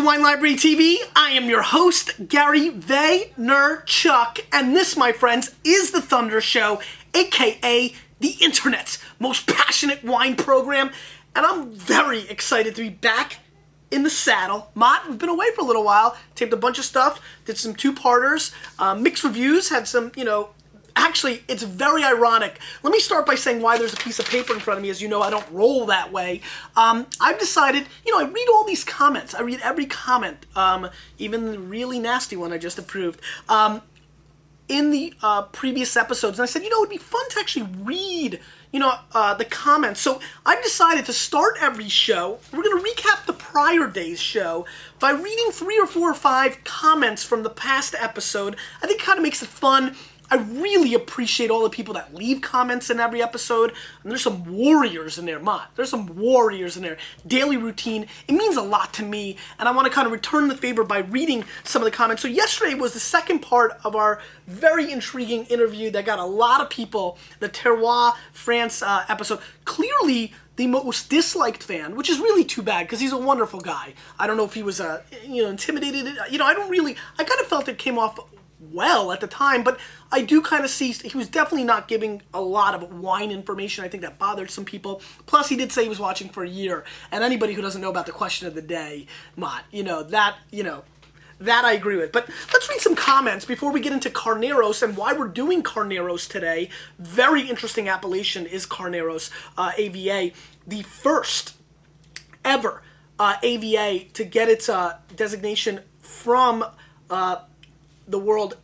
Wine Library TV. I am your host, Gary Vaynerchuk, and this, my friends, is the Thunder Show, aka the internet's most passionate wine program, and I'm very excited to be back in the saddle. Mott, we've been away for a little while, taped a bunch of stuff, did some two-parters, mixed reviews, had some, actually, it's very ironic. Let me start by saying why there's a piece of paper in front of me. As you know, I don't roll that way. I've decided, I read all these comments. I read every comment, even the really nasty one I just approved, in the previous episodes. And I said, it would be fun to actually read, the comments. So I've decided to start every show. We're going to recap the prior day's show by reading 3 or 4 or 5 comments from the past episode. I think it kind of makes it fun. I really appreciate all the people that leave comments in every episode. And there's some warriors in there, Mott. There's some warriors in there. Daily routine. It means a lot to me. And I want to kind of return the favor by reading some of the comments. So yesterday was the second part of our very intriguing interview that got a lot of people. The Terroir France episode. Clearly the most disliked fan, which is really too bad because he's a wonderful guy. I don't know if he was, intimidated. I kind of felt it came off well at the time, but I do kind of see he was definitely not giving a lot of wine information. I think that bothered some people. Plus, he did say he was watching for a year, and anybody who doesn't know about the question of the day, Mott, that I agree with. But let's read some comments before we get into Carneros and why we're doing Carneros today. Very interesting appellation is Carneros AVA, the first ever AVA to get its designation from the world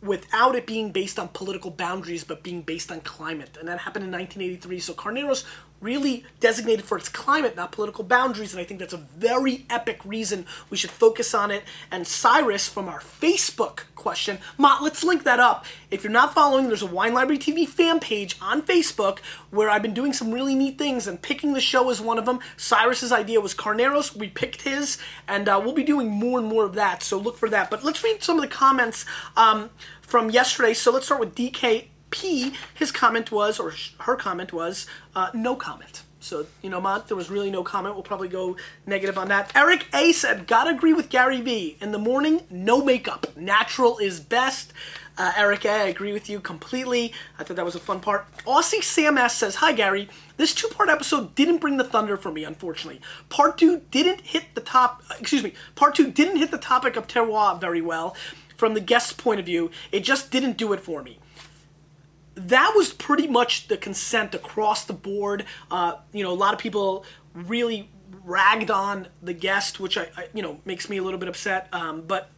without it being based on political boundaries, but being based on climate. And that happened in 1983. So Carneros really designated for its climate, not political boundaries. And I think that's a very epic reason we should focus on it. And Cyrus from our Facebook question, Mott, let's link that up. If you're not following, there's a Wine Library TV fan page on Facebook where I've been doing some really neat things, and picking the show is one of them. Cyrus's idea was Carneros. We picked his, and we'll be doing more and more of that. So look for that. But let's read some of the comments from yesterday. So let's start with DKP. His comment was, or her comment was, no comment. So, Mott, there was really no comment. We'll probably go negative on that. Eric A said, gotta agree with Gary V. In the morning, no makeup. Natural is best. Eric A, I agree with you completely. I thought that was a fun part. Aussie Sam S says, hi, Gary. This 2-part episode didn't bring the thunder for me, unfortunately. Part 2 didn't hit the Part 2 didn't hit the topic of terroir very well. From the guest's point of view, it just didn't do it for me. That was pretty much the consent across the board. A lot of people really ragged on the guest, which I makes me a little bit upset. But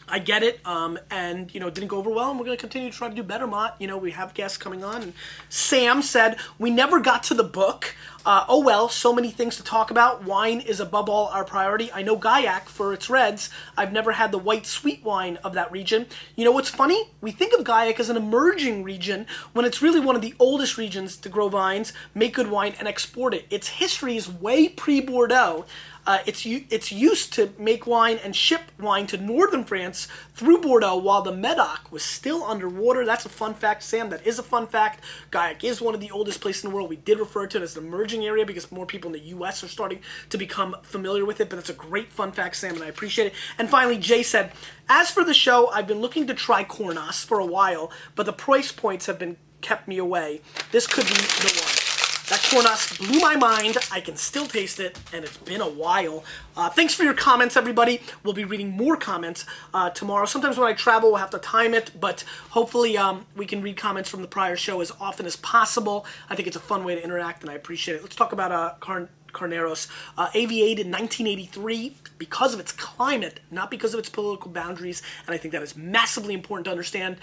I get it, and, didn't go over well, and we're going to continue to try to do better, Mott. We have guests coming on. And Sam said, we never got to the book. Oh well, so many things to talk about. Wine is above all our priority. I know Gaillac for its reds. I've never had the white sweet wine of that region. What's funny? We think of Gaillac as an emerging region when it's really one of the oldest regions to grow vines, make good wine, and export it. Its history is way pre-Bordeaux. It's used to make wine and ship wine to northern France through Bordeaux while the Medoc was still underwater. That's a fun fact, Sam. That is a fun fact. Gaillac is one of the oldest places in the world. We did refer to it as an emerging area because more people in the U.S. are starting to become familiar with it, but it's a great fun fact, Sam, and I appreciate it. And finally, Jay said, as for the show, I've been looking to try Cornas for a while, but the price points have been kept me away. This could be the one. That Cornas blew my mind. I can still taste it, and it's been a while. Thanks for your comments, everybody. We'll be reading more comments tomorrow. Sometimes when I travel, we'll have to time it, but hopefully we can read comments from the prior show as often as possible. I think it's a fun way to interact, and I appreciate it. Let's talk about Carneros. AVA'd in 1983 because of its climate, not because of its political boundaries, and I think that is massively important to understand.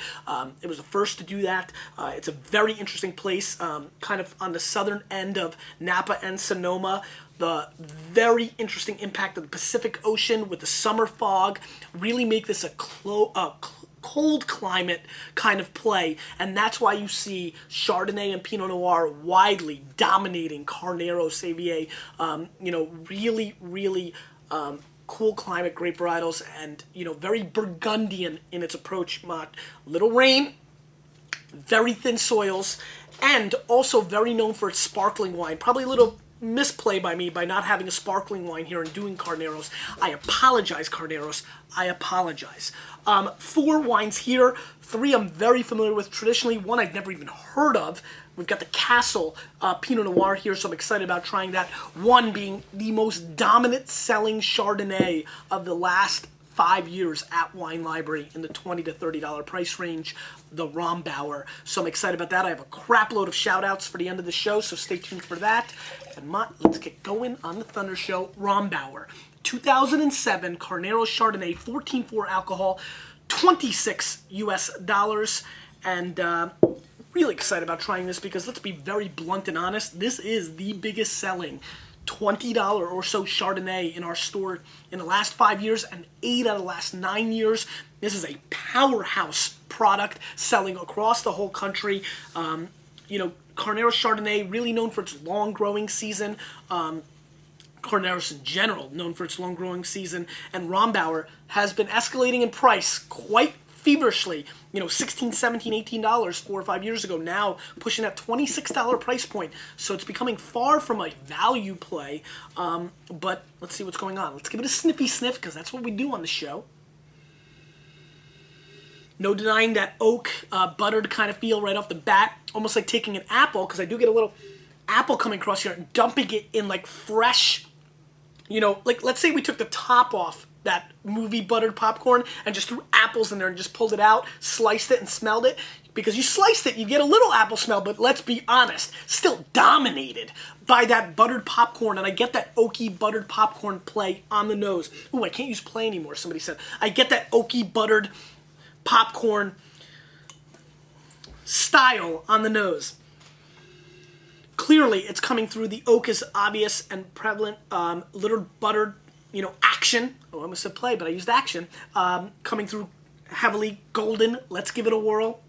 It was the first to do that. It's a very interesting place, kind of on the southern end of Napa and Sonoma. The very interesting impact of the Pacific Ocean with the summer fog really make this a cold climate kind of play, and that's why you see Chardonnay and Pinot Noir widely dominating Carneros AVA. Really cool climate, grape varietals, and very Burgundian in its approach. Little rain, very thin soils, and also very known for its sparkling wine. Probably a little misplay by me by not having a sparkling wine here and doing Carneros. I apologize, Carneros. I apologize. 4 wines here. 3 I'm very familiar with traditionally. 1 I've never even heard of. We've got the Castle Pinot Noir here, so I'm excited about trying that. 1 being the most dominant selling Chardonnay of the last 5 years at Wine Library in the $20 to $30 price range, the Rombauer. So I'm excited about that. I have a crap load of shout outs for the end of the show, so stay tuned for that. And let's get going on the Thunder Show. Rombauer, 2007 Carneros Chardonnay, 14.4 alcohol, 26 US dollars, and really excited about trying this because let's be very blunt and honest, this is the biggest selling $20 or so Chardonnay in our store in the last 5 years and 8 out of the last 9 years. This is a powerhouse product selling across the whole country. Carneros Chardonnay, really known for its long growing season. Carneros in general, known for its long growing season. And Rombauer has been escalating in price quite feverishly. $16, $17, $18 4 or 5 years ago, now pushing that $26 price point. So it's becoming far from a value play. But let's see what's going on. Let's give it a sniffy sniff because that's what we do on the show. No denying that oak, buttered kind of feel right off the bat. Almost like taking an apple, because I do get a little apple coming across here and dumping it in like fresh, like let's say we took the top off that movie buttered popcorn and just threw apples in there and just pulled it out, sliced it and smelled it. Because you sliced it, you get a little apple smell, but let's be honest, still dominated by that buttered popcorn, and I get that oaky buttered popcorn play on the nose. Ooh, I can't use play anymore, somebody said. I get that oaky buttered popcorn style on the nose. Clearly, it's coming through. The oak is obvious and prevalent. Little buttered, action. Oh, I almost said play, but I used action. Coming through heavily golden. Let's give it a whirl.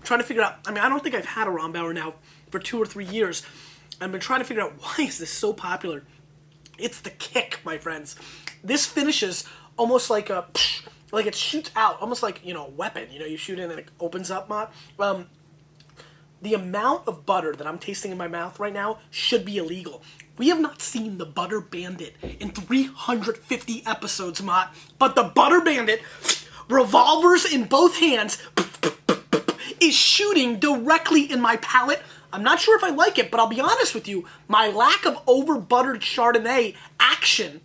Trying to figure out, I don't think I've had a Rombauer now for 2 or 3 years. I've been trying to figure out why is this so popular. It's the kick, my friends. This finishes almost like like it shoots out, almost like, a weapon. You shoot in and it opens up, the amount of butter that I'm tasting in my mouth right now should be illegal. We have not seen the Butter Bandit in 350 episodes, Mott. But the Butter Bandit, revolvers in both hands, is shooting directly in my palate. I'm not sure if I like it, but I'll be honest with you, my lack of over-buttered Chardonnay action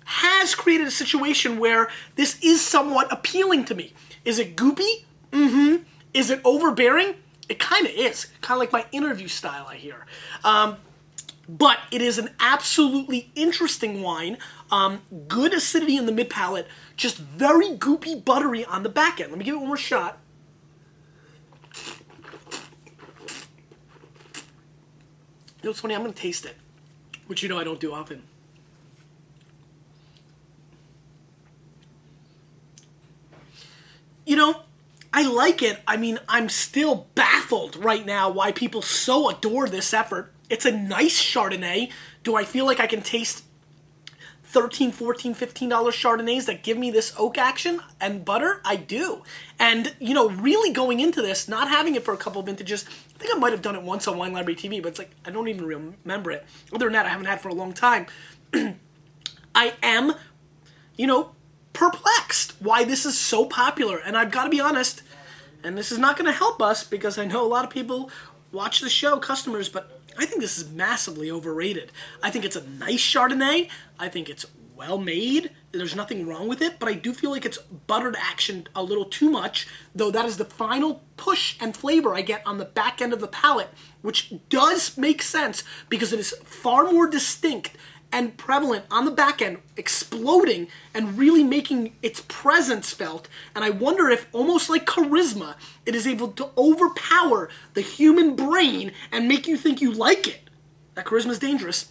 has created a situation where this is somewhat appealing to me. Is it goopy? Mm-hmm. Is it overbearing? It kind of is. Kind of like my interview style, I hear. But it is an absolutely interesting wine. Good acidity in the mid-palate, just very goopy, buttery on the back end. Let me give it one more shot. What's funny? I'm going to taste it, which I don't do often. I like it. I'm still baffled right now why people so adore this effort. It's a nice Chardonnay. Do I feel like I can taste $13, $14, $15 Chardonnays that give me this oak action and butter? I do. And, really going into this, not having it for a couple of vintages, I think I might have done it once on Wine Library TV, but it's like, I don't even remember it. Other than that, I haven't had it for a long time. I am, perplexed why this is so popular. And I've got to be honest, and this is not going to help us because I know a lot of people watch the show, customers, but I think this is massively overrated. I think it's a nice Chardonnay. I think it's well made. There's nothing wrong with it, but I do feel like it's buttered action a little too much, though that is the final push and flavor I get on the back end of the palate, which does make sense because it is far more distinct and prevalent on the back end, exploding and really making its presence felt. And I wonder if, almost like charisma, it is able to overpower the human brain and make you think you like it. That charisma is dangerous.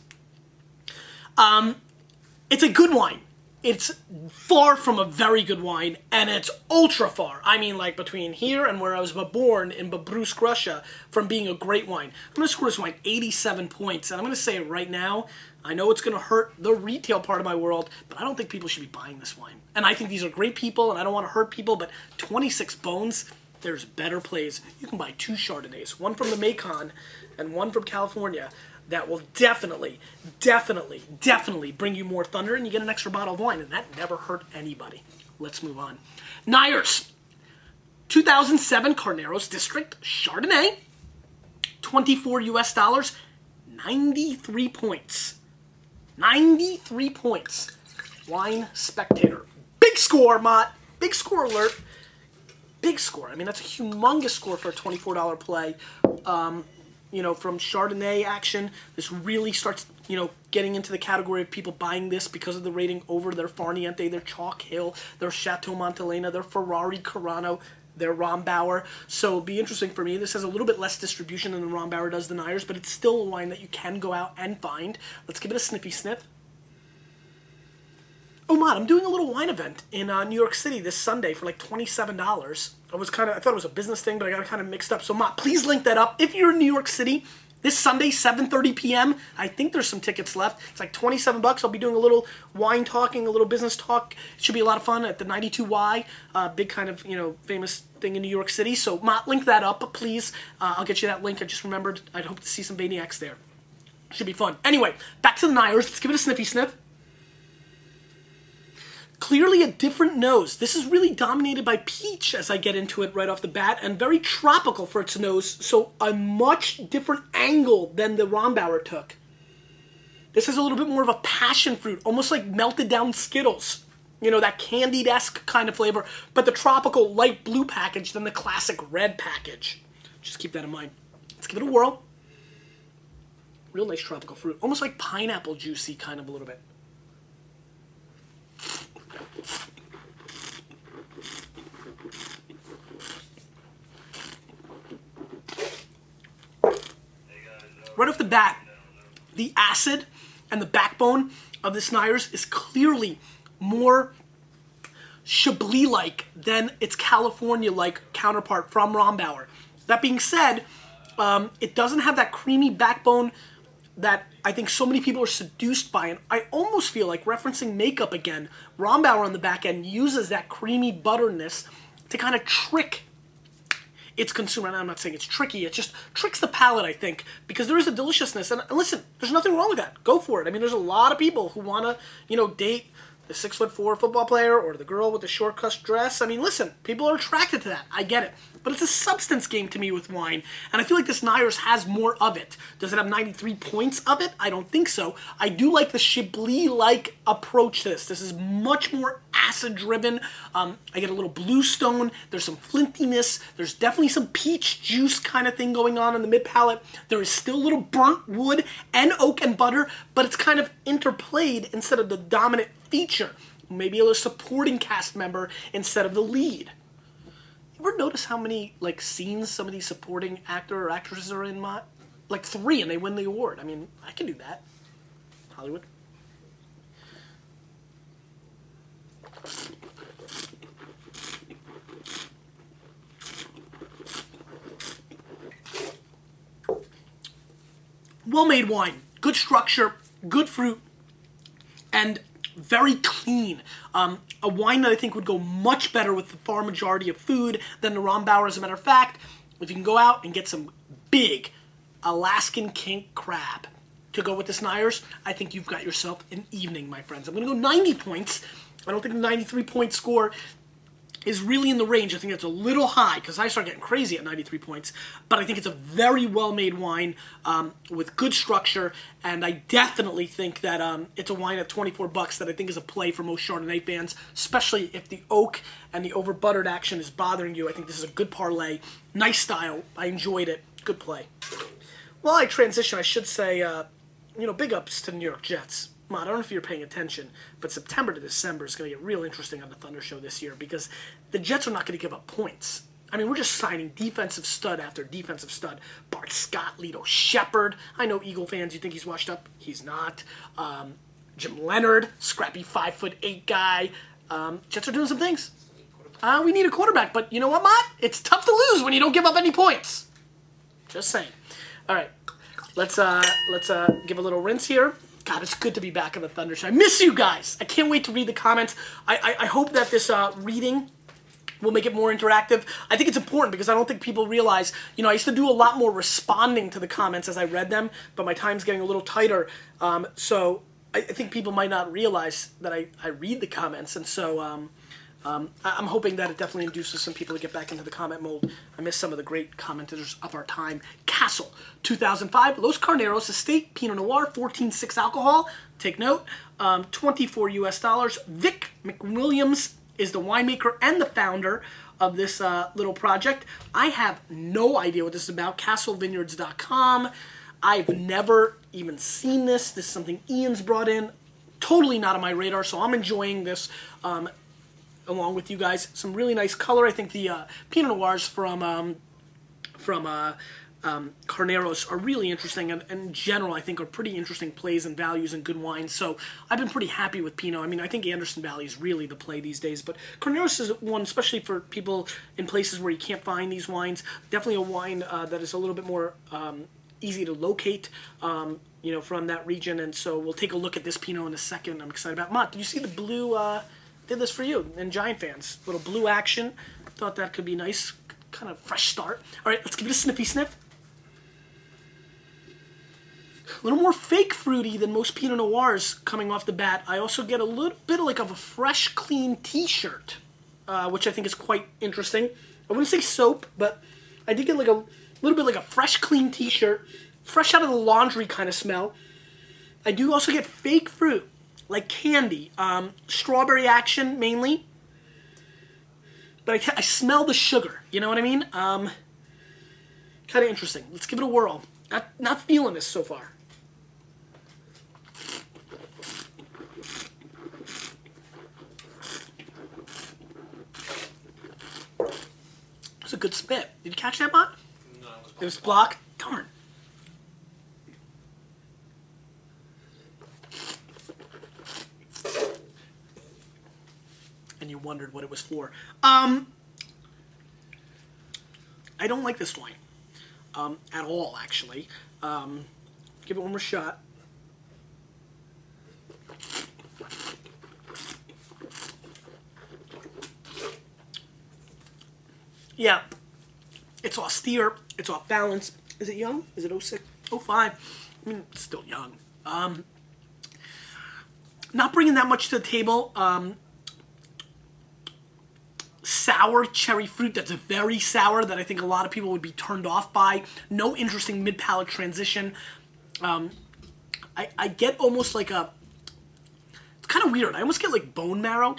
It's a good wine. It's far from a very good wine, and it's ultra far. I mean, like between here and where I was born in Babrusk, Russia, from being a great wine. I'm going to score this wine 87 points, and I'm going to say it right now. I know it's going to hurt the retail part of my world, but I don't think people should be buying this wine. And I think these are great people, and I don't want to hurt people, but 26 bones, there's better plays. You can buy 2 Chardonnays, one from the Macon and one from California, that will definitely bring you more thunder, and you get an extra bottle of wine, and that never hurt anybody. Let's move on. Nyers, 2007 Carneros District Chardonnay, 24 US dollars, 93 points. 93 points. Wine Spectator. Big score, Mott. Big score alert. Big score. I mean, that's a humongous score for a $24 play. You know, from Chardonnay action, this really starts, you know, getting into the category of people buying this because of the rating over their Farniente, their Chalk Hill, their Chateau Montelena, their Ferrari Carano, their Rombauer. So it'll be interesting for me. This has a little bit less distribution than the Rombauer does the Nyers, but it's still a wine that you can go out and find. Let's give it a sniffy sniff. Oh, Mott, I'm doing a little wine event in New York City this Sunday for like $27. I thought it was a business thing, but I got it kind of mixed up. So, Mott, please link that up. If you're in New York City, this Sunday, 7:30 p.m., I think there's some tickets left. It's like 27 bucks. I'll be doing a little wine talking, a little business talk. It should be a lot of fun at the 92Y, big kind of, you know, famous thing in New York City. So, Mott, link that up, please. I'll get you that link. I just remembered I'd hope to see some Maniacs there. Should be fun. Anyway, back to the Nyers. Let's give it a sniffy sniff. Clearly a different nose. This is really dominated by peach as I get into it right off the bat, and very tropical for its nose, so a much different angle than the Rombauer took. This has a little bit more of a passion fruit, almost like melted down Skittles. You know, that candied-esque kind of flavor, but the tropical light blue package than the classic red package. Just keep that in mind. Let's give it a whirl. Real nice tropical fruit, almost like pineapple juicy kind of a little bit. Right off the bat, the acid and the backbone of this Nyers is clearly more Chablis-like than its California-like counterpart from Rombauer. That being said, it doesn't have that creamy backbone that I think so many people are seduced by, and I almost feel like, referencing makeup again, Rombauer on the back end uses that creamy butterness to kind of trick its consumer. And I'm not saying it's tricky, it just tricks the palate, I think, because there is a deliciousness. And listen, there's nothing wrong with that. Go for it. I mean, there's a lot of people who want to, you know, date the 6'4" football player or the girl with the short cut dress. I mean, listen, people are attracted to that. I get it. But it's a substance game to me with wine, and I feel like this Nyers has more of it. Does it have 93 points of it? I don't think so. I do like the Chablis-like approach to this. This is much more acid-driven. I get a little bluestone. There's some flintiness. There's definitely some peach juice kind of thing going on in the mid-palate. There is still a little burnt wood and oak and butter, but it's kind of interplayed instead of the dominant feature. Maybe a little supporting cast member instead of the lead. Ever notice how many, like, scenes some of these supporting actor or actresses are in, Mott? Like 3, and they win the award. I mean, I can do that. Hollywood. Well-made wine. Good structure, good fruit, and very clean. A wine that I think would go much better with the far majority of food than the Rombauer. As a matter of fact, if you can go out and get some big Alaskan kink crab to go with this Nyers, I think you've got yourself an evening, my friends. I'm going to go 90 points. I don't think the 93-point score is really in the range. I think it's a little high because I start getting crazy at 93 points. But I think it's a very well-made wine with good structure, and I definitely think that it's a wine at 24 bucks that I think is a play for most Chardonnay fans, especially if the oak and the over-buttered action is bothering you. I think this is a good parlay. Nice style. I enjoyed it. Good play. While I transition, I should say, big ups to the New York Jets. I don't know if you're paying attention, but September to December is going to get real interesting on the Thunder Show this year because the Jets are not going to give up points. I mean, we're just signing defensive stud after defensive stud. Bart Scott, Lito Shepherd. I know Eagle fans, you think he's washed up. He's not. Jim Leonard, scrappy 5'8" guy. Jets are doing some things. We need a quarterback, but you know what, Mott? It's tough to lose when you don't give up any points. Just saying. All right, let's give a little rinse here. God, it's good to be back on the Thunder Show. I miss you guys. I can't wait to read the comments. I hope that this reading will make it more interactive. I think it's important because I don't think people realize, I used to do a lot more responding to the comments as I read them, but my time's getting a little tighter. So I think people might not realize that I read the comments, and so I'm hoping that it definitely induces some people to get back into the comment mold. I miss some of the great commenters of our time. Castle, 2005, Los Carneros Estate, Pinot Noir, 14.6 alcohol. Take note, $24 US. Vic McWilliams is the winemaker and the founder of this little project. I have no idea what this is about. CastleVineyards.com. I've never even seen this. This is something Ian's brought in. Totally not on my radar, so I'm enjoying this along with you guys. Some really nice color. I think the Pinot Noirs from Carneros are really interesting, and in general I think are pretty interesting plays and values and good wines. So I've been pretty happy with Pinot. I mean, I think Anderson Valley is really the play these days, but Carneros is one, especially for people in places where you can't find these wines. Definitely a wine that is a little bit more easy to locate, from that region. And so we'll take a look at this Pinot in a second. I'm excited about. Mott, did you see the blue? Did this for you and Giant fans. Little blue action. Thought that could be nice. Kind of fresh start. All right, let's give it a sniffy sniff. A little more fake fruity than most Pinot Noirs coming off the bat. I also get a little bit of a fresh, clean t-shirt, which I think is quite interesting. I wouldn't say soap, but I did get like a little bit like a fresh, clean t-shirt. Fresh out of the laundry kind of smell. I do also get fake fruit, like candy. Strawberry action, mainly. But I smell the sugar, you know what I mean? Kind of interesting. Let's give it a whirl. Not feeling this so far. It's a good spit. Did you catch that, Mott? No, it was blocked. Darn. And you wondered what it was for. I don't like this wine at all, actually. Give it one more shot. Yeah, it's austere, it's off balance. Is it young? Is it 06? 05? I mean, it's still young. Not bringing that much to the table. Sour cherry fruit that's very sour that I think a lot of people would be turned off by. No interesting mid-palate transition. I get almost like it's kind of weird. I almost get like bone marrow,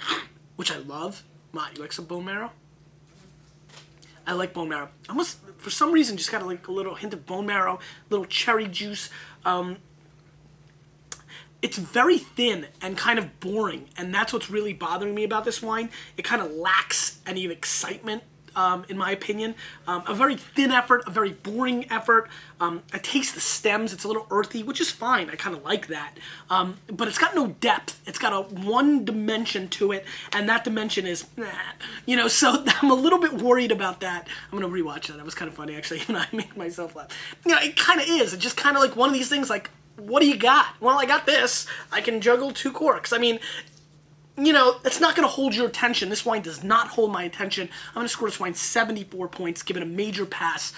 which I love. Mott, you like some bone marrow? I like bone marrow. Almost, for some reason, just got like a little hint of bone marrow, little cherry juice. It's very thin and kind of boring, and that's what's really bothering me about this wine. It kind of lacks any excitement, in my opinion. A very thin effort, a very boring effort. I taste the stems. It's a little earthy, which is fine. I kind of like that. But it's got no depth. It's got one dimension to it, and that dimension is, so I'm a little bit worried about that. I'm going to rewatch that. That was kind of funny, actually, and I make myself laugh. It kind of is. It's just kind of like one of these things like, what do you got? Well, I got this. I can juggle 2 corks. I mean, it's not going to hold your attention. This wine does not hold my attention. I'm going to score this wine 74 points, give it a major pass.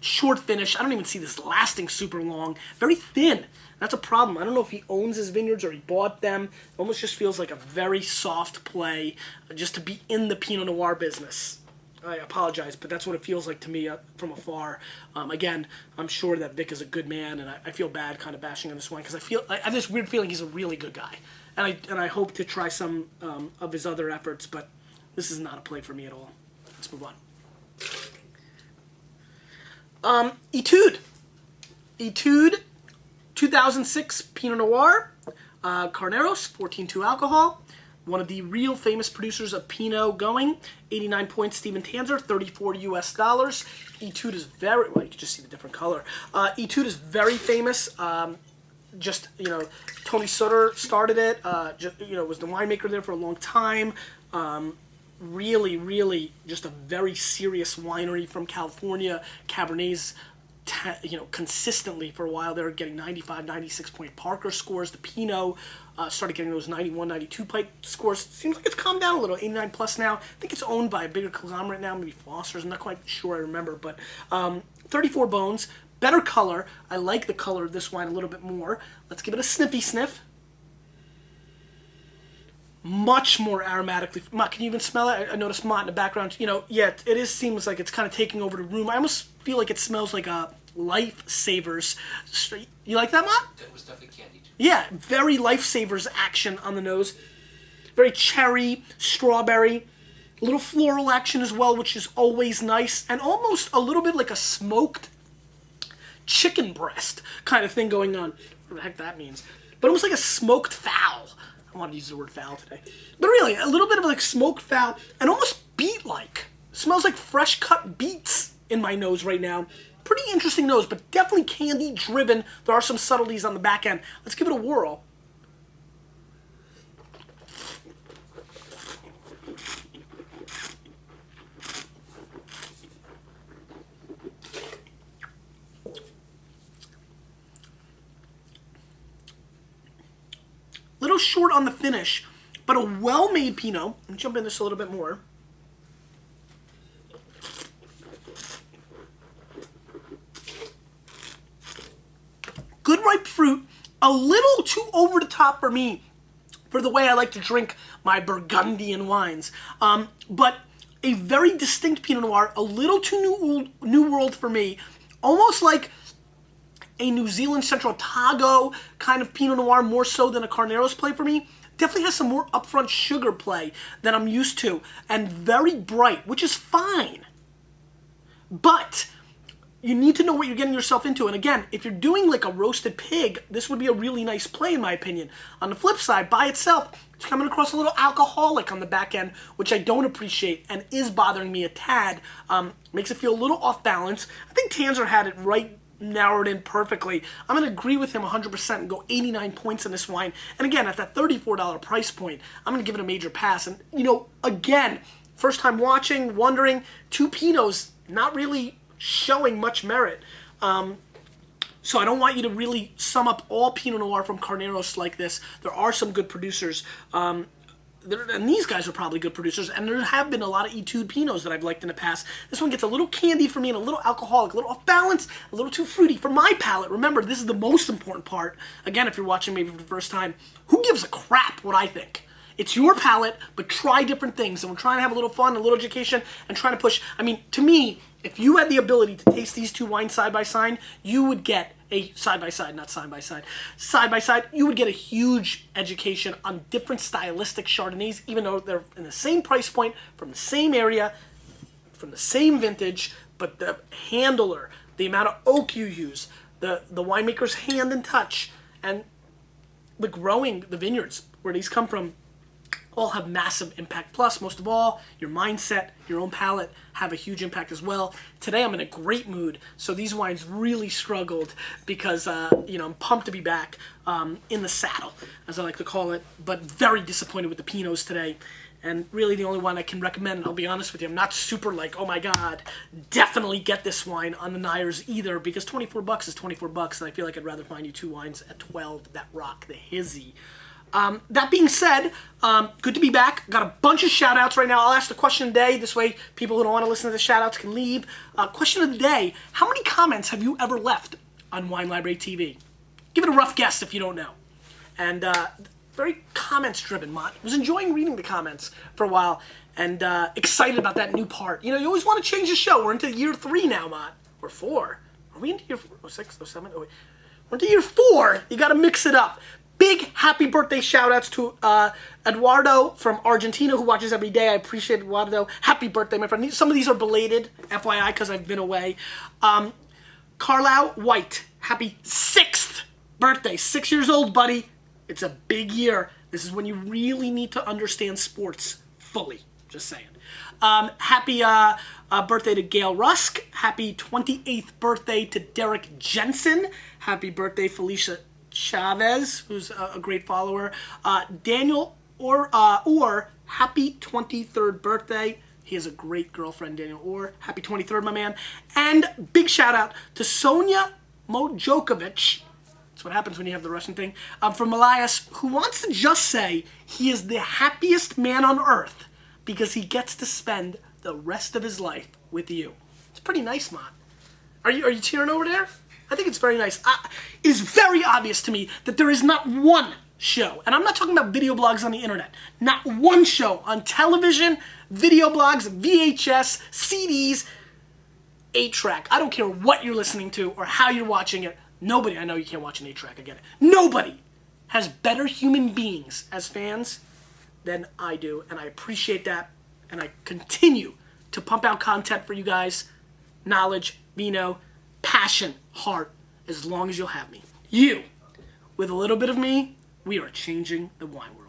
Short finish. I don't even see this lasting super long. Very thin. That's a problem. I don't know if he owns his vineyards or he bought them. It almost just feels like a very soft play just to be in the Pinot Noir business. I apologize, but that's what it feels like to me from afar. Again, I'm sure that Vic is a good man, and I feel bad kind of bashing on this wine because I have this weird feeling he's a really good guy, and I hope to try some of his other efforts, but this is not a play for me at all. Let's move on. Etude, 2006 Pinot Noir, Carneros, 14.2 alcohol. One of the real famous producers of Pinot going. 89 points, Steven Tanzer, $34 US. Etude is very, well, you can just see the different color. Etude is very famous. just, Tony Sutter started it. Was the winemaker there for a long time. Really, really just a very serious winery from California. Cabernets, consistently for a while they were getting 95, 96 point Parker scores. The Pinot started getting those 91, 92 point scores. Seems like it's calmed down a little, 89 plus now. I think it's owned by a bigger conglomerate now, maybe Foster's. I'm not quite sure, I remember. But 34 bones, better color. I like the color of this wine a little bit more. Let's give it a sniffy sniff. Much more aromatically. Mott, can you even smell it? I noticed Mott in the background. It seems like it's kind of taking over the room. I almost feel like it smells like Lifesavers. You like that, Mott? That was definitely candy too. Yeah, very Lifesavers action on the nose. Very cherry, strawberry, a little floral action as well, which is always nice, and almost a little bit like a smoked chicken breast kind of thing going on. What the heck that means? But almost like a smoked fowl. I want to use the word fowl today. But really, a little bit of like smoked fowl and almost beet-like. Smells like fresh cut beets in my nose right now. Pretty interesting nose, but definitely candy driven. There are some subtleties on the back end. Let's give it a whirl. Little short on the finish, but a well-made Pinot. Let me jump in this a little bit more. Good ripe fruit, a little too over the top for me, for the way I like to drink my Burgundian wines. But a very distinct Pinot Noir, a little too new world for me, almost like a New Zealand Central Otago kind of Pinot Noir, more so than a Carneros play for me. Definitely has some more upfront sugar play than I'm used to, and very bright, which is fine. But you need to know what you're getting yourself into. And again, if you're doing like a roasted pig, this would be a really nice play in my opinion. On the flip side, by itself, it's coming across a little alcoholic on the back end, which I don't appreciate and is bothering me a tad. Makes it feel a little off balance. I think Tanzer had it right narrowed in perfectly. I'm going to agree with him 100% and go 89 points in this wine. And again, at that $34 price point, I'm going to give it a major pass. And, again, first time watching, wondering, two Pinots not really showing much merit. So I don't want you to really sum up all Pinot Noir from Carneros like this. There are some good producers. And these guys are probably good producers, and there have been a lot of Etude Pinots that I've liked in the past. This one gets a little candy for me and a little alcoholic, a little off balance, a little too fruity for my palate. Remember, this is the most important part. Again, if you're watching maybe for the first time, who gives a crap what I think? It's your palate, but try different things. And we're trying to have a little fun, a little education, and trying to push. I mean, to me, if you had the ability to taste these two wines side by side, you would get a side-by-side, not side-by-side. Side-by-side, you would get a huge education on different stylistic Chardonnays, even though they're in the same price point, from the same area, from the same vintage, but the handler, the amount of oak you use, the winemaker's hand and touch, and the growing, the vineyards, where these come from, all have massive impact. Plus, most of all, your mindset, your own palate have a huge impact as well. Today I'm in a great mood, so these wines really struggled because, I'm pumped to be back in the saddle, as I like to call it, but very disappointed with the Pinots today. And really the only one I can recommend, and I'll be honest with you, I'm not super like, oh my god, definitely get this wine on the Nyers either, because $24 is $24, and I feel like I'd rather find you two wines at 12 that rock the hizzy. That being said, good to be back. Got a bunch of shout-outs right now. I'll ask the question of the day. This way, people who don't want to listen to the shout-outs can leave. Question of the day, how many comments have you ever left on Wine Library TV? Give it a rough guess if you don't know. And very comments-driven, Mott. Was enjoying reading the comments for a while and excited about that new part. You always want to change the show. We're into year 3 now, Mott. Or 4. Are we into year 4? Oh, 6, 7? Oh, wait. We're into year 4. You got to mix it up. Big happy birthday shout-outs to Eduardo from Argentina, who watches every day. I appreciate Eduardo. Happy birthday, my friend. Some of these are belated, FYI, because I've been away. Carlisle White, happy 6th birthday. 6 years old, buddy. It's a big year. This is when you really need to understand sports fully. Just saying. Happy birthday to Gail Rusk. Happy 28th birthday to Derek Jensen. Happy birthday, Felicia Chavez, who's a great follower. Daniel or happy 23rd birthday. He has a great girlfriend, Daniel Orr. Happy 23rd, my man. And big shout out to Sonia Mojokovic. That's what happens when you have the Russian thing. From Elias, who wants to just say he is the happiest man on earth because he gets to spend the rest of his life with you. It's pretty nice, man. Are you cheering over there? I think it's very nice. It is very obvious to me that there is not one show, and I'm not talking about video blogs on the internet, not one show on television, video blogs, VHS, CDs, 8-track. I don't care what you're listening to or how you're watching it. Nobody, I know you can't watch an 8-track, I get it. Nobody has better human beings as fans than I do, and I appreciate that, and I continue to pump out content for you guys. Knowledge, vino, passion, heart, as long as you'll have me. You, with a little bit of me, we are changing the wine world.